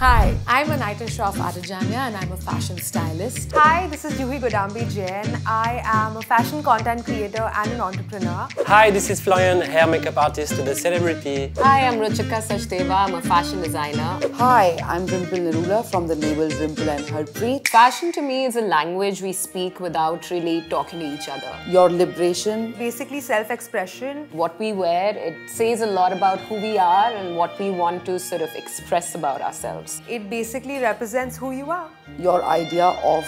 Hi, I'm Anaita Shroff Adajania and I'm a fashion stylist. Hi, this is Juhi Godambe Jain. I am a fashion content creator and an entrepreneur. Hi, this is Florian, hair makeup artist to the celebrity. Hi, I'm Ruchika Sachdeva. I'm a fashion designer. Hi, I'm Rimple Narulah from the label Rimple and Hurel. Fashion to me is a language we speak without really talking to each other. Your liberation. Basically self-expression. What we wear, it says a lot about who we are and what we want to sort of express about ourselves. It basically represents who you are. Your idea of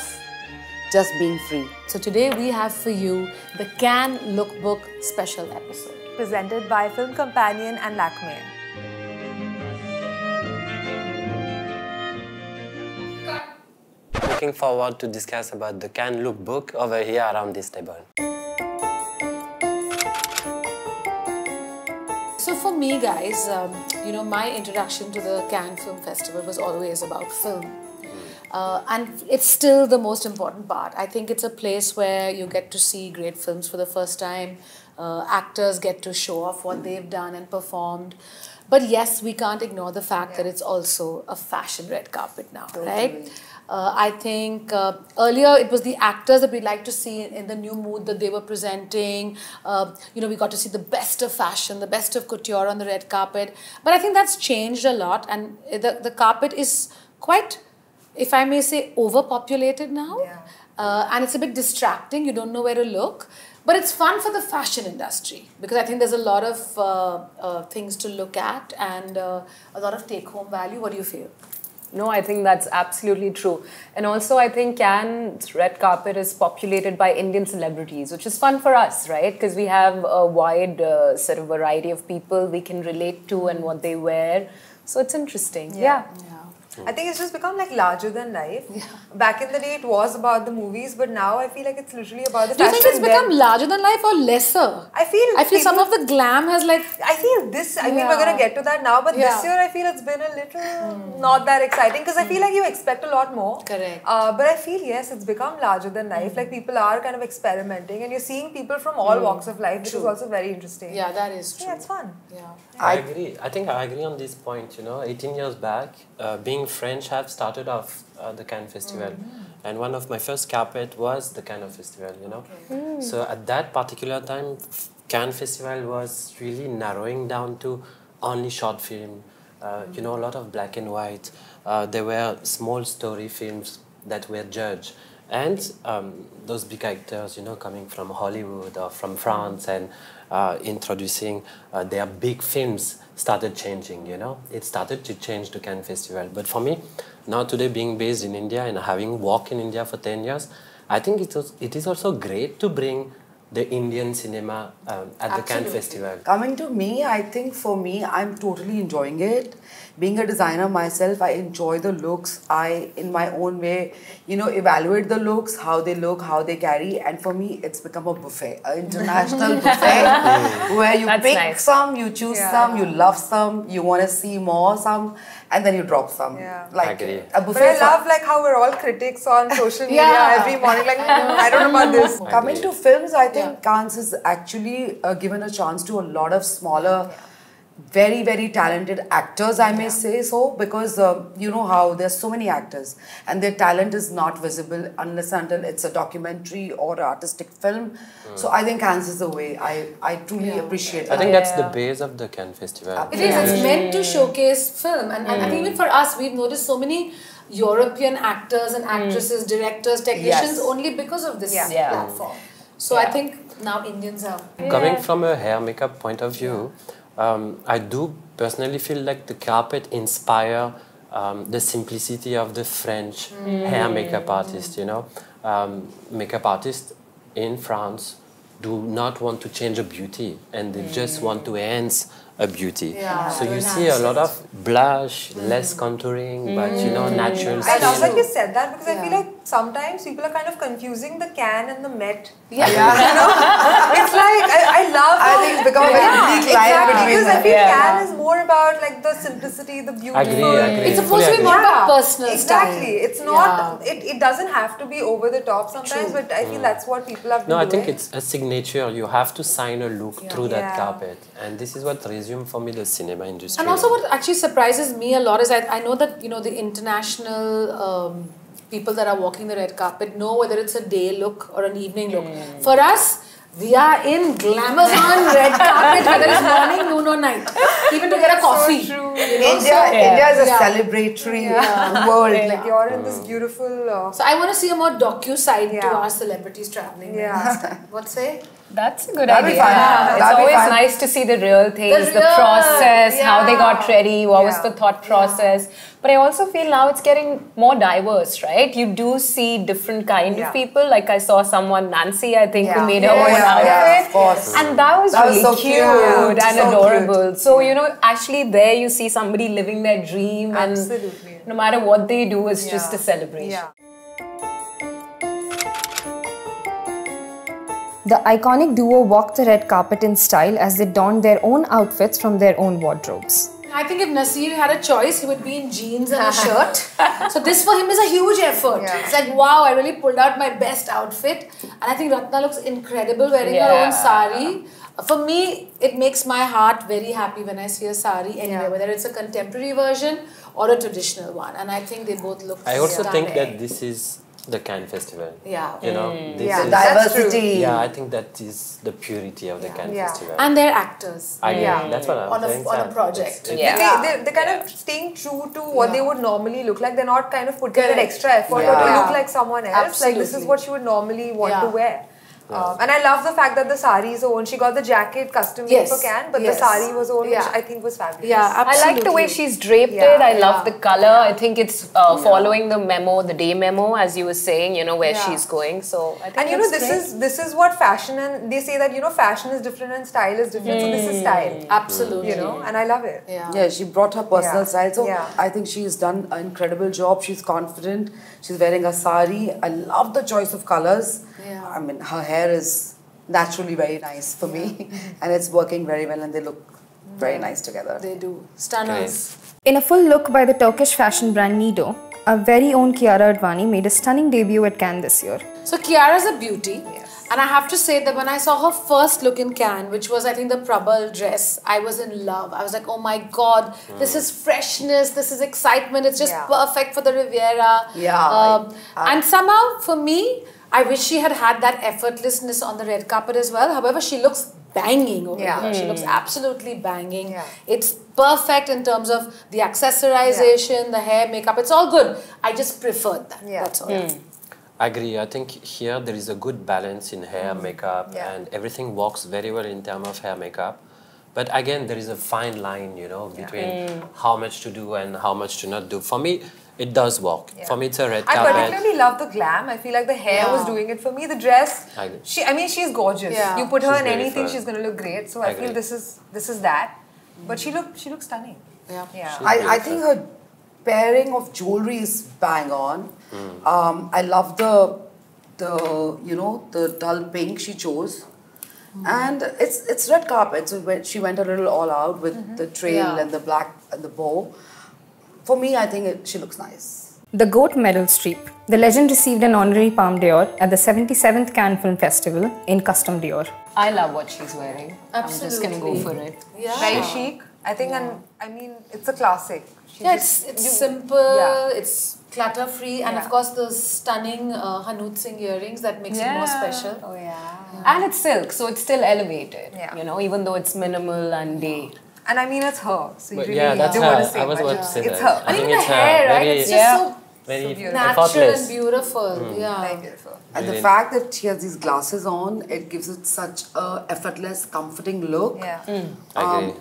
just being free. So today we have for you the Cannes Lookbook special episode. Presented by Film Companion and Lakmé. Looking forward to discuss about the Cannes Lookbook over here around this table. So for me guys, my introduction to the Cannes Film Festival was always about film. And it's still the most important part. I think it's a place where you get to see great films for the first time. Actors get to show off what they've done and performed. But yes, we can't ignore the fact that it's also a fashion red carpet now, right? I think earlier it was the actors that we'd like to see in the new mood that they were presenting. We got to see the best of fashion, the best of couture on the red carpet. But I think that's changed a lot, and the carpet is quite, if I may say, overpopulated now. And it's a bit distracting. You don't know where to look. But it's fun for the fashion industry because I think there's a lot of things to look at and a lot of take-home value. What do you feel? No, I think that's absolutely true. And also I think Cannes' red carpet is populated by Indian celebrities, which is fun for us, right? Because we have a wide sort of variety of people we can relate to and what they wear. So it's interesting. Yeah. I think it's just become like larger than life. Back in the day, it was about the movies, but now I feel like it's literally about the fashion. Do you think it's become larger than life or lesser? I feel some of the glam has like... I feel this, I mean, we're going to get to that now, but this year I feel it's been a little not that exciting because I feel like you expect a lot more. Correct. But I feel, yes, it's become larger than life. Like people are kind of experimenting and you're seeing people from all walks of life, which is also very interesting. Yeah, that is true. Yeah, it's fun. I agree. I think I agree on this point. 18 years back, being French, I've started off the Cannes Festival. And one of my first carpet was the Cannes Festival, So at that particular time, Cannes Festival was really narrowing down to only short film, a lot of black and white. There were small story films that were judged. And those big actors, coming from Hollywood or from France and introducing their big films started changing, It started to change the Cannes Festival. But for me, now today being based in India and having worked in India for 10 years, I think it is also great to bring the Indian cinema at the Cannes Festival. Coming to me, I think for me, I'm totally enjoying it. Being a designer myself, I enjoy the looks. I, in my own way, evaluate the looks, how they look, how they carry. And for me, it's become a buffet, an international buffet where you pick some, you choose some, you love some, you want to see more some, and then you drop some. Like a buffet. But I love like how we're all critics on social media every morning. Like, I don't know about this. Coming to films, I think Cannes has actually given a chance to a lot of smaller, very, very talented actors, I may say so, because you know how there's so many actors and their talent is not visible unless until it's a documentary or an artistic film. So I think Cannes is the way. I truly appreciate that. I think that's the base of the Cannes Festival. It is. It's meant to showcase film. And I think even for us, we've noticed so many European actors and actresses, directors, technicians only because of this platform. So I think now Indians are... Coming from a hair makeup point of view, I do personally feel like the carpet inspire the simplicity of the French hair makeup artist, Makeup artists in France do not want to change a beauty and they just want to enhance a beauty. So you see a lot of blush, less contouring, but natural skin. I love that you said that because I feel like sometimes people are kind of confusing the Cannes and the Met. It's like, I think it's become a very bleak line between because them. I feel Cannes is more about like the simplicity, the beautiful. Agree. It's supposed to be more about personal style. Exactly. It's not, it doesn't have to be over the top sometimes, but I feel that's what people have been doing. No, I think it's a signature. You have to sign a look through that carpet. And this is what resume for me the cinema industry. And also what actually surprises me a lot is I know that, the international people that are walking the red carpet know whether it's a day look or an evening look. For us, we are in glamazon red carpet, whether it's morning, noon or night. Even to get a coffee. So true. India is a celebratory world. Like you're in this beautiful... So I want to see a more docu-side to our celebrities traveling. Yeah. What say? That's a good That'd be idea. fun. Yeah. It's That'd be always fun. nice to see the real things, the real, process, how they got ready, what was Yeah. the thought process. But I also feel now it's getting more diverse, right? You do see different kind of people. Like I saw someone, Nancy, I think, who made her own outfit. Yeah, of course. And that was really so cute cute. and So adorable. So, actually there you see somebody living their dream. Absolutely. And no matter what they do, it's just a celebration. Yeah. The iconic duo walked the red carpet in style as they donned their own outfits from their own wardrobes. I think if Nasir had a choice, he would be in jeans and a shirt. So this for him is a huge effort. Yeah. It's like, wow, I really pulled out my best outfit. And I think Ratna looks incredible wearing her own sari. For me, it makes my heart very happy when I see a sari anywhere, whether it's a contemporary version or a traditional one. And I think they both look I also stunning. think that this is the Cannes Festival. Yeah. This Yeah, is, diversity. yeah, I think that is the purity of the Cannes Festival. And they're actors. I agree. That's what I'm saying. On a project. They're kind of staying true to what they would normally look like. They're not kind of putting an extra effort to look like someone else. Like this is what you would normally want to wear. And I love the fact that the sari is own. She got the jacket custom made for Cannes, but the sari was own, which I think was fabulous. Yeah, absolutely. I like the way she's draped it. I love the color. I think it's following the memo, the day memo, as you were saying, where she's going. So I think this is what fashion, and they say that fashion is different and style is different. So this is style. Absolutely. And I love it. Yeah, she brought her personal style. So Yeah. I think she's done an incredible job. She's confident. She's wearing a sari. I love the choice of colors. Yeah. I mean, her hair is naturally very nice for me. And it's working very well and they look very nice together. They do. Stunners. In a full look by the Turkish fashion brand Nido, our very own Chiara Advani made a stunning debut at Cannes this year. So Chiara's a beauty. And I have to say that when I saw her first look in Cannes, which was I think the Prabal dress, I was in love. I was like, oh my God, this is freshness, this is excitement, it's just perfect for the Riviera. And somehow for me, I wish she had had that effortlessness on the red carpet as well. However, she looks banging over here. She looks absolutely banging. It's perfect in terms of the accessorization, the hair, makeup. It's all good. I just preferred that. That's all. I agree. I think here there is a good balance in hair, makeup, and everything works very well in terms of hair, makeup. But again, there is a fine line, between how much to do and how much to not do. For me, it does work. For me, it's a red carpet. I particularly love the glam. I feel like the hair was doing it for me. The dress, she's gorgeous. You put her in anything, she's going to look great. So I feel this is that. But she looks stunning. I think her pairing of jewelry is bang on. I love the dull pink she chose. And it's red carpet, so she went a little all out with the trail and the black and the bow. For me, I think she looks nice. The GOAT Medal Streep. The legend received an honorary Palme d'Or at the 77th Cannes Film Festival in Custom Dior. I love what she's wearing. I'm just going to go for it. Very chic. I think, and I mean, it's a classic. It's simple, it's clutter-free, and of course the stunning Hanout Singh earrings that makes it more special. Oh yeah. And it's silk, so it's still elevated, even though it's minimal and day. And I mean, it's her. So you really that's don't her. want to say I was much. about to say It's that. her. I think the it's hair, right? very, It's just so very natural effortless. and beautiful. Very beautiful. And the fact that she has these glasses on, it gives it such a effortless, comforting look. Yeah. I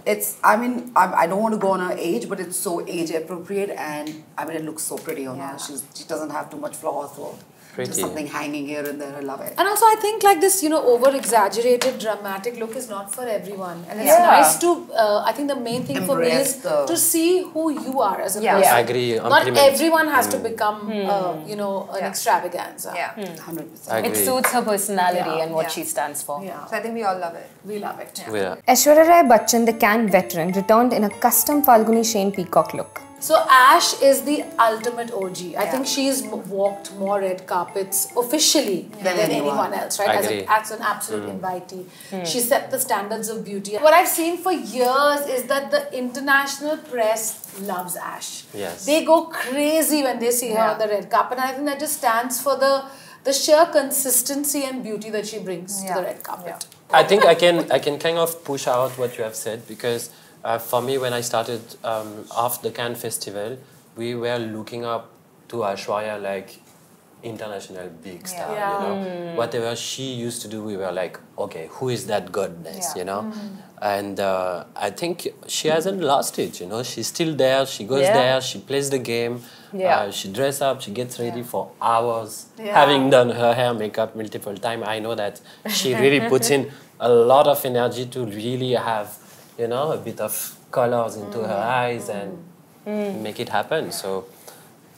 agree. I don't want to go on her age, but it's so age appropriate, and I mean, it looks so pretty on her. She doesn't have too much flaws, so just something hanging here and there. I love it. And also, I think like this, over-exaggerated, dramatic look is not for everyone. And it's nice to, I think the main thing for me is to see who you are as a person. I agree. Not everyone has to become, an extravaganza. Yeah. 100%. It suits her personality and what she stands for. So I think we all love it. We love it. Yeah. Aishwarya Rai Bachchan, the Cannes veteran, returned in a custom Falguni Shane peacock look. So Ash is the ultimate OG. I think she's walked more red carpets officially than anyone else, right? As an absolute invitee. She set the standards of beauty. What I've seen for years is that the international press loves Ash. Yes. They go crazy when they see her on the red carpet, and I think that just stands for the sheer consistency and beauty that she brings to the red carpet. I think I can kind of push out what you have said, because for me, when I started after the Cannes Festival, we were looking up to Aishwarya like international big star, you know. Whatever she used to do, we were like, okay, who is that goddess, you know? And I think she hasn't lost it, you know. She's still there, she goes there, she plays the game, she dresses up, she gets ready for hours. Having done her hair, makeup multiple times, I know that she really puts in a lot of energy to really have, you know, a bit of colors into her eyes and make it happen. So,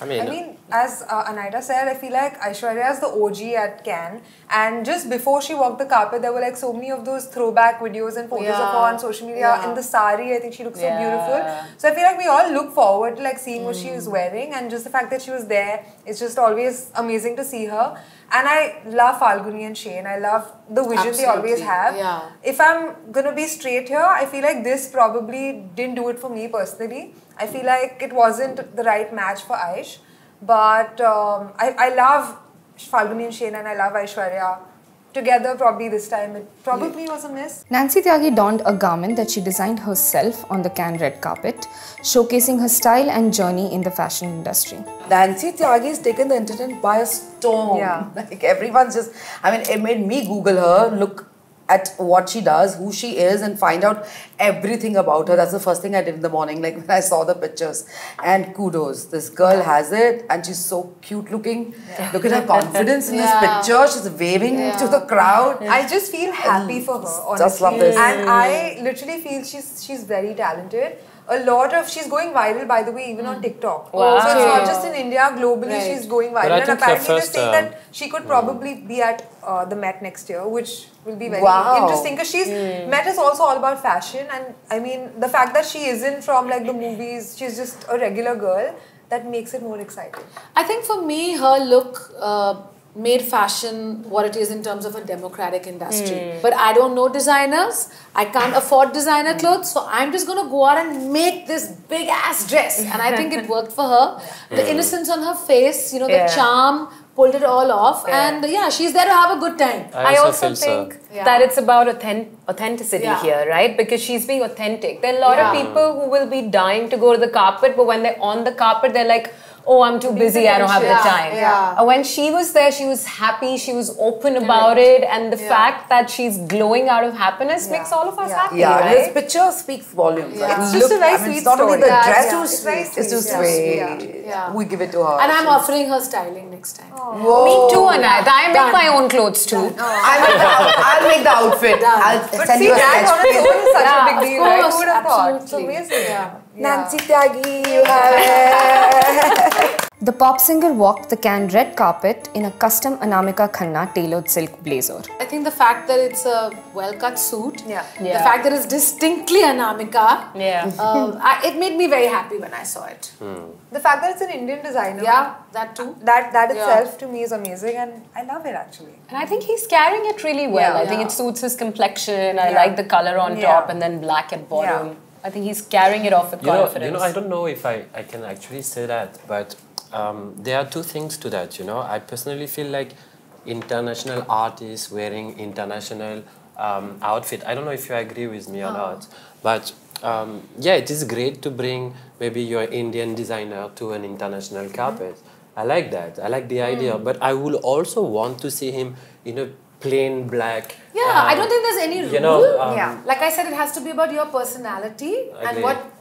I mean, as Anaita said, I feel like Aishwarya is the OG at Cannes, and just before she walked the carpet, there were like so many of those throwback videos and photos of her on social media in the sari. I think she looks so beautiful. So I feel like we all look forward to like seeing what she is wearing, and just the fact that she was there, it's just always amazing to see her. And I love Falguni and Shane. I love the vision they always have. If I'm going to be straight here, I feel like this probably didn't do it for me personally. I feel like it wasn't the right match for Aish. But I love Falguni and Shane, and I love Aishwarya. Together, probably this time, it probably was a miss. Nancy Tyagi donned a garment that she designed herself on the Cannes red carpet, showcasing her style and journey in the fashion industry. Nancy Tyagi has taken the internet by a storm. Like everyone's just, I mean, it made me Google her, look at what she does, who she is, and find out everything about her. That's the first thing I did in the morning, like when I saw the pictures. And kudos, this girl has it, and she's so cute looking. Look at her confidence in this picture. She's waving to the crowd. I just feel happy for her, honestly. Just love this. And I literally feel she's very talented. A lot of, she's going viral, by the way, even on TikTok. Wow. So it's not just in India, globally she's going viral. And apparently they're saying that she could probably be at the Met next year, which will be very interesting, because she's Met is also all about fashion, and I mean the fact that she isn't from like the movies, she's just a regular girl, that makes it more exciting. I think for me, her look made fashion what it is in terms of a democratic industry. But I don't know designers, I can't afford designer clothes, so I'm just going to go out and make this big ass dress. And I think it worked for her. The innocence on her face, you know, the charm, pulled it all off, and she's there to have a good time. I also think that it's about authenticity here, right? Because she's being authentic. There are a lot of people who will be dying to go to the carpet, but when they're on the carpet, they're like, oh, I'm too busy, I don't have the time. When she was there, she was happy, she was open about it, and the fact that she's glowing out of happiness makes all of us happy, right? This picture speaks volumes. It's just a very sweet it's not only story. the dress, It's too sweet. We give it to her. And I'm offering her styling next time. Me too, Anaita. I make my own clothes too. I'll make the outfit. I'll send you a sketch. But see, that on its own is such a big deal, right? Who would have thought? It's Absolutely. amazing. Nancy Tyagi, you have it. The pop singer walked the Cannes red carpet in a custom Anamika Khanna tailored silk blazer. I think the fact that it's a well-cut suit, the fact that it's distinctly Anamika, it made me very happy when I saw it. The fact that it's an Indian designer, that too. That itself to me is amazing, and I love it actually. And I think he's carrying it really well. I think it suits his complexion. I like the color on top and then black at bottom. I think he's carrying it off with confidence. You know, I don't know if I can actually say that, but there are two things to that, you know. I personally feel like international artists wearing international outfit. I don't know if you agree with me or not, but it is great to bring maybe your Indian designer to an international carpet. I like that. I like the idea, but I will also want to see him in a plain black. I don't think there's any rule. You know, like I said, it has to be about your personality and what.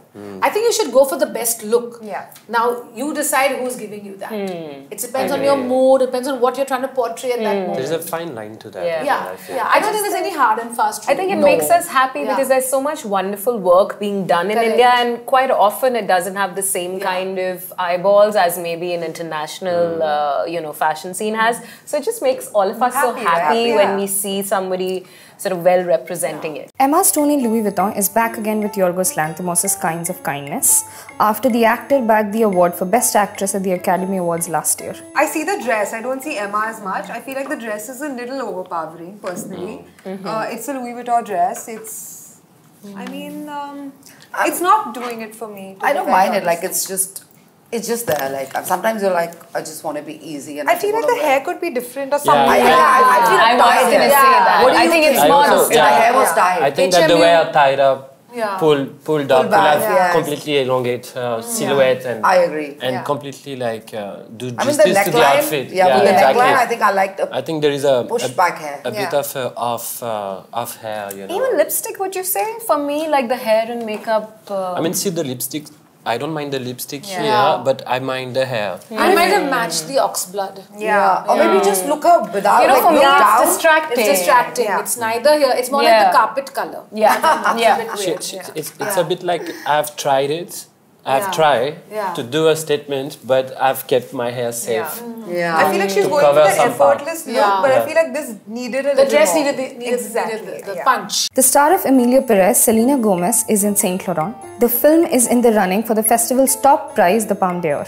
I think you should go for the best look. Now, you decide who's giving you that. It depends on your mood, it depends on what you're trying to portray at that moment. There's a fine line to that. I don't think there's any hard and fast rule. I think it makes us happy because there's so much wonderful work being done in India, and quite often it doesn't have the same kind of eyeballs as maybe an international fashion scene has. So it just makes all of us so happy when we see somebody sort of well representing it. Emma Stone in Louis Vuitton is back again with Yorgos Lanthimos' Kinds of Kindness after the actor bagged the award for Best Actress at the Academy Awards last year. I see the dress. I don't see Emma as much. I feel like the dress is a little overpowering, personally. It's a Louis Vuitton dress. It's, I mean, it's not doing it for me. I don't mind it. Like, it's just there. Like, sometimes you're like, I just want to be easy. And I feel like the hair could be different or something. I was going to say that. What do you think? It's more The hair was tied. I think that the way I tied up, pulled up, back, will have completely elongate silhouette and I agree. And completely like do I mean, justice to the outfit. Yeah, with the exactly. neckline, I think I liked I think there is a push back hair. a bit of off hair, you know. Even lipstick, would you say? For me, like the hair and makeup. I mean, see the lipstick. I don't mind the lipstick here, but I mind the hair. I might have matched the ox blood. Or maybe just look up without, You know, like, for me, look down. it's distracting. It's distracting. It's neither here. It's more like the carpet color. It's a bit like I've tried it. I've tried to do a statement, but I've kept my hair safe. I feel like she's going for the effortless look, but I feel like this needed a The dress more. needed the punch. The star of Emilia Perez, Selena Gomez, is in Saint Laurent. The film is in the running for the festival's top prize, the Palme d'Or.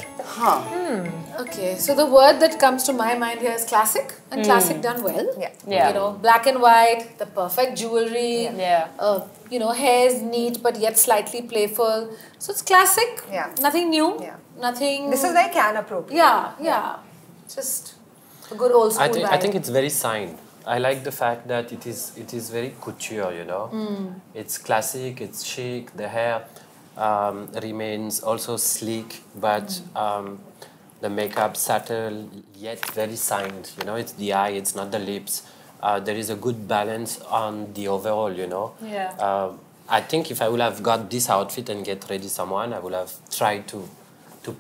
Okay, so the word that comes to my mind here is classic, and classic done well. You know, black and white, the perfect jewelry. You know, hair is neat but yet slightly playful. So it's classic. Nothing new. Nothing. This is like can appropriate. Just a good old school vibe. I think it's very signed. I like the fact that it is very couture, you know. It's classic, it's chic, the hair remains also sleek, but the makeup subtle yet very signed, you know. It's the eye, it's not the lips. There is a good balance on the overall, you know. I think if I would have got this outfit and get ready someone, I would have tried to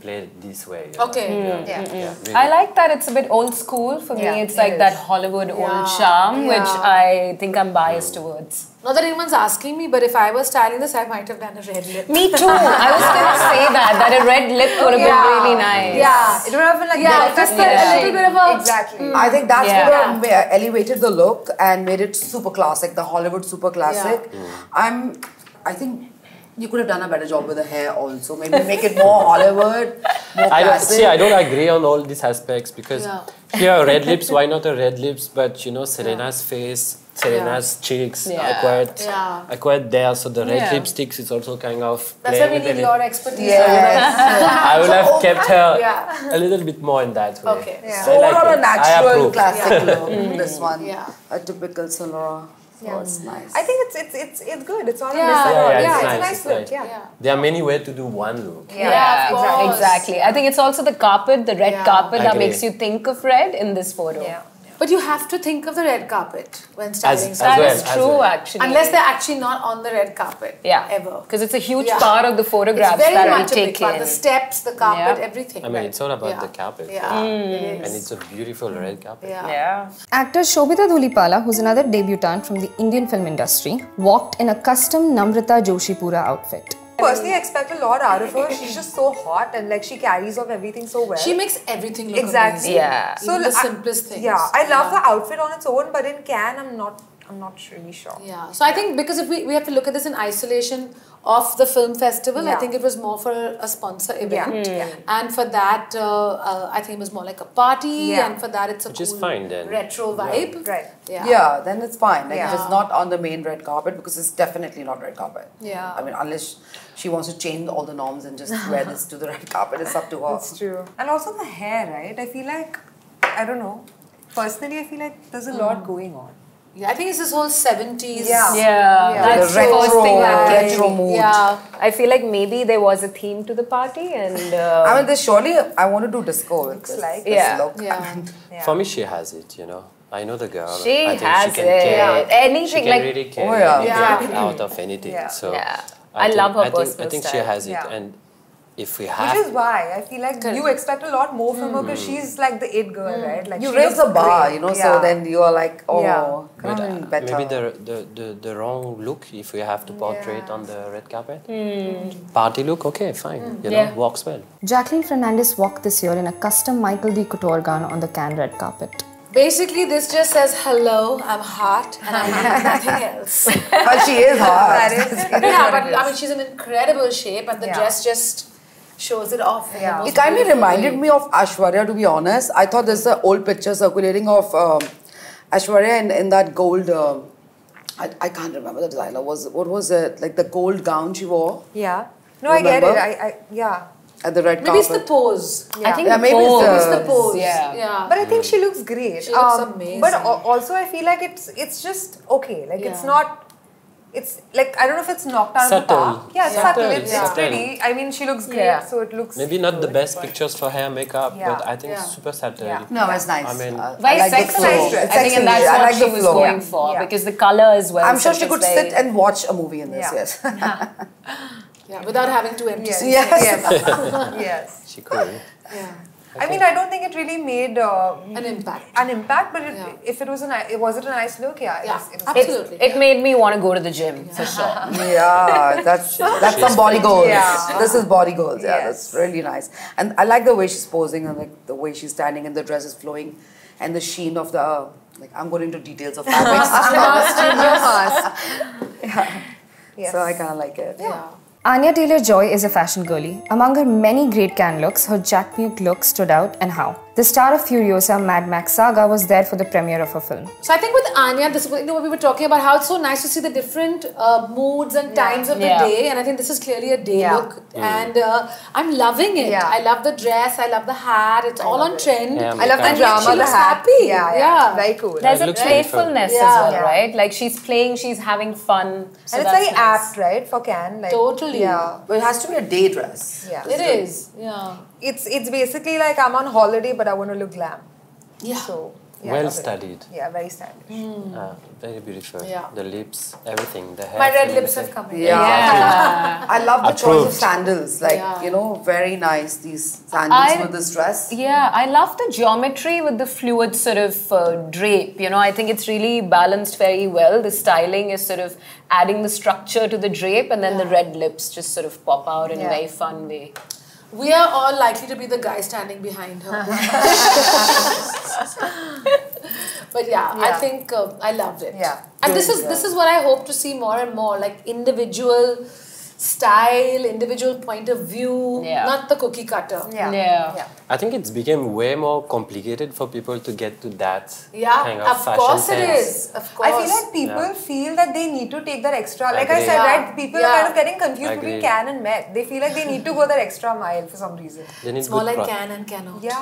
play this way. You know? Really. I like that it's a bit old school. For me, it's like that Hollywood old charm, which I think I'm biased towards. Not that anyone's asking me, but if I was styling this, I might have done a red lip. Me too. I was going to say that a red lip would have been really nice. Yeah, It would have been like just a little bit of a... Exactly. I think that's what elevated the look and made it super classic, the Hollywood super classic. I think you could have done a better job with the hair also. Maybe make it more Hollywood, more classic. I don't agree on all these aspects because here red lips, why not a red lips? But you know, Serena's face, Serena's cheeks are quite there. So the red lipsticks is also kind of... That's why we need your expertise. I would have kept her a little bit more in that way. Okay. So Overall a natural classic look. This one, a typical Sonora. So it's nice. I think it's good. It's all it's nice. nice look. There are many ways to do one look. Exactly. I think it's also the carpet, the red carpet that makes you think of red in this photo. But you have to think of the red carpet when styling. That is true, actually. Unless they're actually not on the red carpet. Ever. Because it's a huge part of the photographs that we take in. The steps, the carpet, everything. I mean, it's all about the carpet. And it's a beautiful red carpet. Actor Shobita Dhulipala, who's another debutant from the Indian film industry, walked in a custom Namrata Joshipura outfit. Personally, I expect a lot out of her. She's just so hot and like she carries off everything so well. She makes everything look amazing. So the simplest things. I love the outfit on its own, but in Cannes, I'm not really sure. So I think because if we have to look at this in isolation of the film festival, I think it was more for a sponsor event. And for that, I think it was more like a party. And for that, it's a cool retro vibe. Yeah, then it's fine. Like if it's not on the main red carpet, because it's definitely not red carpet. I mean, unless she wants to change all the norms and just wear this to the red carpet, it's up to her. That's true. And also the hair, right? I feel like, I don't know. Personally, I feel like there's a lot going on. I think it's this whole 70s. That's the retro mood. I feel like maybe there was a theme to the party and... I mean, surely I want to do disco. Looks like this look. For me, she has it, you know. I know the girl. She I think has she can carry, anything she can like... really carry anything out of anything. So I love her personal I think style. she has it. And if we have... Which is why I feel like you expect a lot more from her because she's like the it girl, right? Like you raise the bar, you know, so then you are like, oh, but better. maybe the wrong look if we have to portray it on the red carpet. Party look, okay, fine. You know, works well. Jacqueline Fernandez walked this year in a custom Michael D. Couture gown on the Cannes red carpet. Basically, this just says, hello, I'm hot, and I need nothing else. But she is hot. Yeah, but I mean, she's in incredible shape, and the dress just shows it off. Yeah. It kind of reminded me of Aishwarya, to be honest. I thought there's an old picture circulating of Aishwarya in that gold... I can't remember the designer. What was it? Like the gold gown she wore? Yeah. No, remember? I get it. Yeah. At the red carpet. Maybe it's the pose. Yeah. I think maybe it's the pose. Yeah. But I think she looks great. She looks amazing. But also I feel like it's just okay. Like it's not... It's like, I don't know if it's knocked out of the park. Yeah, it's subtle. It's pretty. I mean, she looks great, so it looks... Maybe not the best pictures for hair, makeup, but I think it's super subtle. Yeah. No, it's nice. I mean... Very sexy. I think and that's what she was going for, because the colour as well. I'm sure she could sit and watch a movie in this, yes. Yeah, without having to empty seats. Yes. She could. Yeah. I mean, I don't think it really made an impact. But if it was was it a nice look? Yeah, absolutely. It made me want to go to the gym for sure. Yeah, that's some body goals. Yeah. This is body goals. Yeah, that's really nice. And I like the way she's posing and like the way she's standing and the dress is flowing, and the sheen of the I'm going into details of fabrics. Yeah. So I kind of like it. Yeah. Anya Taylor-Joy is a fashion girly. Among her many great can looks, her Jack Mute look stood out, and how. The star of Furiosa Mad Max Saga was there for the premiere of her film. So I think with Anya, this what we were talking about, how it's so nice to see the different moods and times of the day, and I think this is clearly a day look, and I'm loving it. I love the dress, I love the hat, it's all on trend. I love the drama, she looks happy. Yeah, very cool. There's a playfulness as well, right? Like she's playing, she's having fun. So and it's very apt, right, for Can. Like, totally. Yeah. But it has to be a day dress. Yeah. It is. Yeah. It's basically like I'm on holiday, but I want to look glam. Yeah. So well studied. Yeah, very stylish. Very beautiful. Yeah. The lips, everything, the hair. My red lips have come in. Yeah. I love the choice of sandals. Like, very nice, these sandals with this dress. Yeah, I love the geometry with the fluid sort of drape. I think it's really balanced very well. The styling is sort of adding the structure to the drape, and then the red lips just sort of pop out in a very fun way. We are all likely to be the guy standing behind her. But I think I loved it. Yeah. And this is what I hope to see more and more, like individual style, individual point of view, not the cookie cutter. Yeah. I think it's become way more complicated for people to get to that kind of fashion of course sense. it is. Of course. I feel like people feel that they need to take that extra. Like I said, right? People are kind of getting confused between can and met. They feel like they need to go that extra mile for some reason. It's more like can and cannot. Yeah.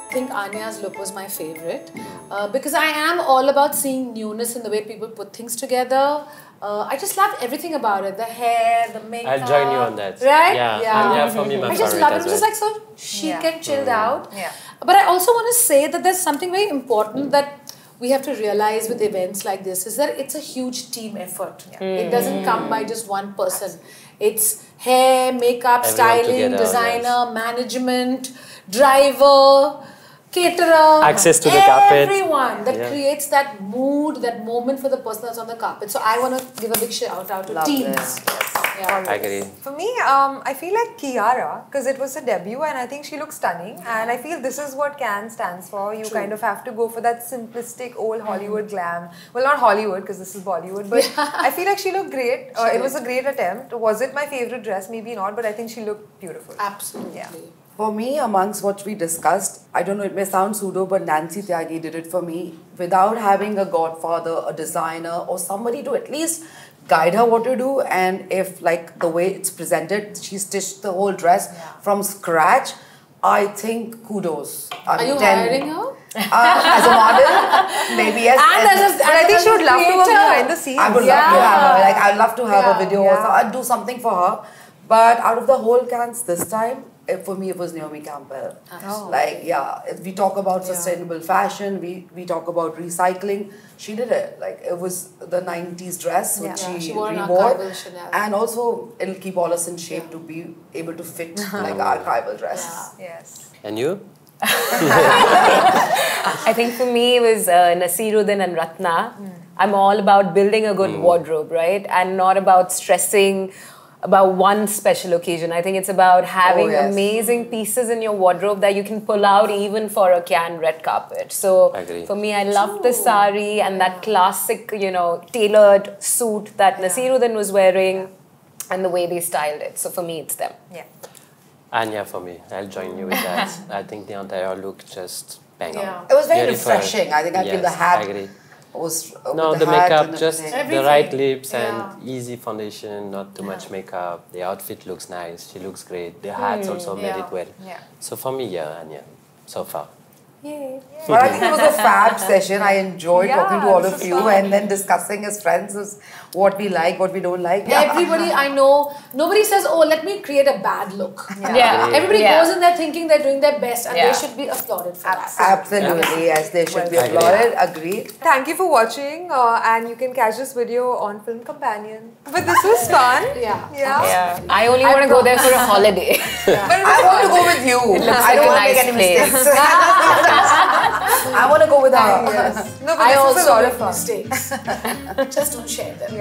I think Anya's look was my favorite because I am all about seeing newness in the way people put things together. I just love everything about it. The hair, the makeup. I'll join you on that. Right? Yeah. Anya for me, my I just favorite love it. as It's just well. like so chic and chilled out. Yeah. But I also want to say that there's something very important that we have to realize with events like this is that it's a huge team effort. It doesn't come by just one person. It's hair, makeup, styling, designer, management, driver, caterer, access to the carpet. Everyone that creates that mood, that moment for the person that's on the carpet. So I want to give a big shout out to teams. I agree. For me, I feel like Kiara, because it was a debut and I think she looks stunning. And I feel this is what Can stands for. You kind of have to go for that simplistic old Hollywood glam. Well, not Hollywood because this is Bollywood, but I feel like she looked great. It was a great attempt. Was it my favorite dress? Maybe not, but I think she looked beautiful. Absolutely. Yeah. For me, amongst what we discussed, I don't know, it may sound pseudo, but Nancy Tyagi did it for me. Without having a godfather, a designer, or somebody to at least guide her what to do, and if like the way it's presented, she stitched the whole dress from scratch, I think kudos. Are you hiring her? As a model, maybe yes. And I think she would love to work behind the scenes. I would love to have her. Like I'd love to have a video or something. I'd do something for her. But out of the whole cans this time, for me it was Naomi Campbell. Like we talk about sustainable fashion, we talk about recycling. She did it. Like it was the 90s dress which she wore rewore. And also it'll keep all us in shape to be able to fit like archival dress. Yes. And you? I think for me it was Nasiruddin and Ratna. I'm all about building a good wardrobe, right? And not about stressing about one special occasion. I think it's about having amazing pieces in your wardrobe that you can pull out even for a Cannes red carpet. So for me, I love the sari and that classic, you know, tailored suit that Nasiruddin was wearing and the way they styled it. So for me, it's them. Yeah. And yeah, for me, I'll join you with that. I think the entire look just bang on. It was very refreshing. I think I feel the hat. I agree. Was the makeup, just the right lips and easy foundation, not too much makeup. The outfit looks nice. She looks great. The hats also made it well. So for me, so far. Yay. But I think it was a fab session. I enjoyed talking to all of you and then discussing as friends what we like, what we don't like. Everybody I know, nobody says, oh, let me create a bad look. Everybody goes in there thinking they're doing their best and they should be applauded for that. Absolutely, yes, they should be applauded. Agreed. Thank you for watching and you can catch this video on Film Companion. But this was fun. I only want to go there for a holiday. But I want to go with you. I don't want to make any mistakes. I want to go with her. No, but I also make mistakes. Just don't share them.